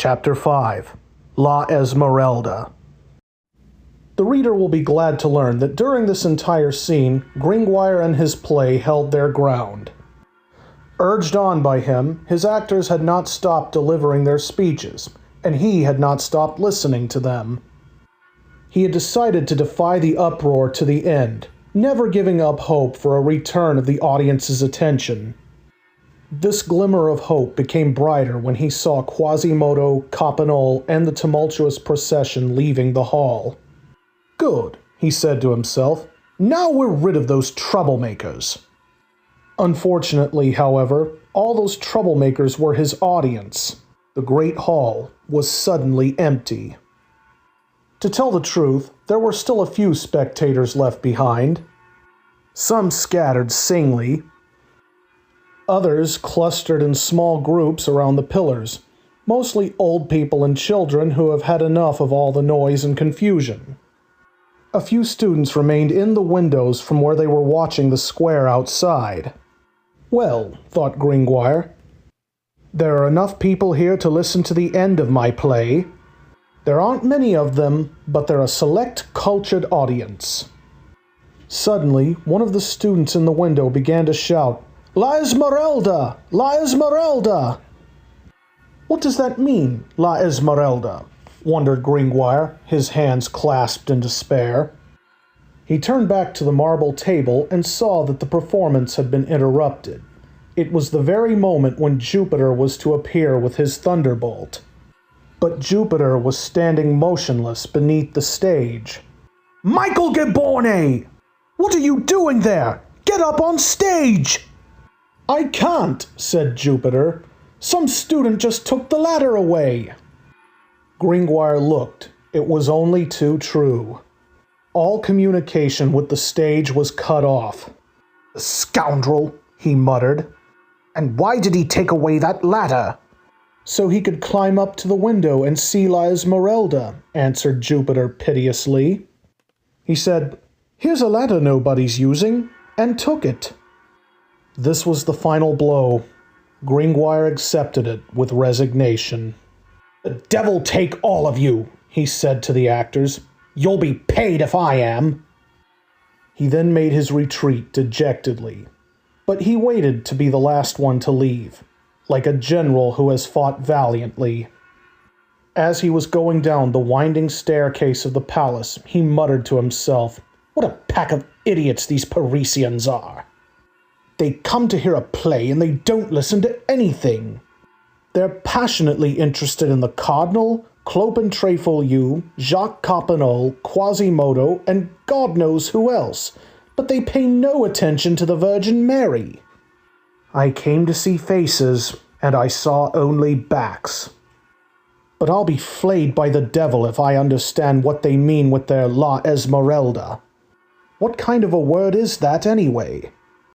Chapter 5 La Esmeralda. The reader will be glad to learn that during this entire scene, Gringoire and his play held their ground. Urged on by him, his actors had not stopped delivering their speeches, and he had not stopped listening to them. He had decided to defy the uproar to the end, never giving up hope for a return of the audience's attention. This glimmer of hope became brighter when he saw Quasimodo, Coppenole, and the tumultuous procession leaving the hall. "Good," he said to himself. "Now we're rid of those troublemakers." Unfortunately, however, all those troublemakers were his audience. The great hall was suddenly empty. To tell the truth, there were still a few spectators left behind. Some scattered singly. Others clustered in small groups around the pillars, mostly old people and children who have had enough of all the noise and confusion. A few students remained in the windows from where they were watching the square outside. Well, thought Gringoire, there are enough people here to listen to the end of my play. There aren't many of them, but they're a select, cultured audience. Suddenly, one of the students in the window began to shout, "La Esmeralda! La Esmeralda!" "What does that mean, La Esmeralda?" wondered Gringoire, his hands clasped in despair. He turned back to the marble table and saw that the performance had been interrupted. It was the very moment when Jupiter was to appear with his thunderbolt. But Jupiter was standing motionless beneath the stage. "Michael Gaborne! What are you doing there? Get up on stage!" "I can't," said Jupiter. "Some student just took the ladder away." Gringoire looked. It was only too true. All communication with the stage was cut off. "The scoundrel," he muttered. "And why did he take away that ladder?" "So he could climb up to the window and see La Esmeralda," answered Jupiter piteously. He said, "Here's a ladder nobody's using," and took it. This was the final blow. Gringoire accepted it with resignation. "The devil take all of you," he said to the actors. "You'll be paid if I am." He then made his retreat dejectedly. But he waited to be the last one to leave, like a general who has fought valiantly. As he was going down the winding staircase of the palace, he muttered to himself, "What a pack of idiots these Parisians are! They come to hear a play and they don't listen to anything. They're passionately interested in the Cardinal, Clopin Tréfoliu, Jacques Coppenole, Quasimodo, and God knows who else, but they pay no attention to the Virgin Mary. I came to see faces, and I saw only backs. But I'll be flayed by the devil if I understand what they mean with their La Esmeralda. What kind of a word is that anyway?"